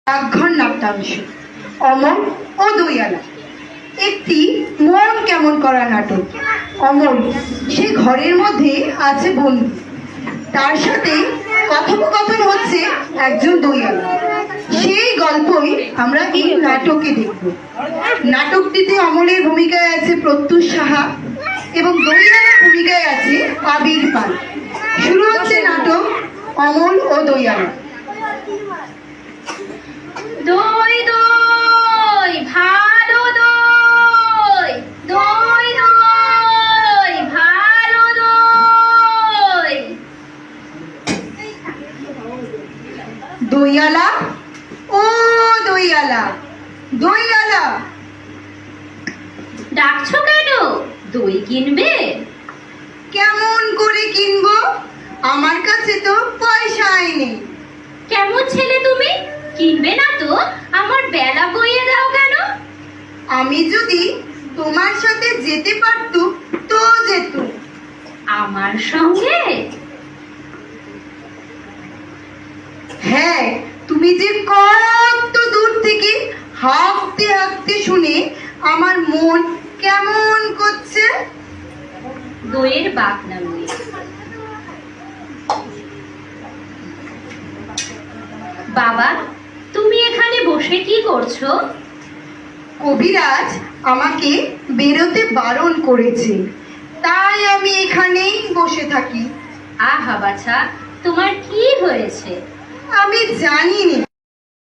ডাকঘর নাট্যাংশ অমল ও দইয়ালা একটি মন কেমন করা নাটক। অমল সে ঘরের মধ্যে আছে বন্ধু, তার সাথে কথোপকথন হচ্ছে একজন দইয়ালা। সেই গল্পই আমরা এই নাটকে দেখব। নাটকটিতে অমলের ভূমিকায় আছে প্রত্যুষ সাহা এবং দইয়ালার ভূমিকায় আছে আবির পাল। শুরু হচ্ছে নাটক অমল ও দইয়ালা। দই দই ভালো দই, দই দই ভালো দই। দইয়ালা, ও দইয়ালা, দইয়ালা, ডাকছো কেন? দই কিনবে? কেমন করে কিনবো? আমার কাছে তো পয়সাই নেই। কেমন ছেলে তুমি, কিনবে না তো আমার বেলা বইয়ে দাও কেন? আমি যদি তোমার সাথে যেতে পারতুম তো যেতুম। আমার সঙ্গে? হ্যাঁ, তুমি যে কত দূর থেকে হাঁকতে হাঁকতে শুনে আমার মন কেমন করছে। দইয়ের বাক নামিয়ে বাবা, তুমি এখানে বসে কি করছো? কবিরাজ আমাকে বেরোতে বারণ করেছে, তাই আমি এখানেই বসে থাকি। আহা বাছা, তোমার কি হয়েছে? আমি জানি না,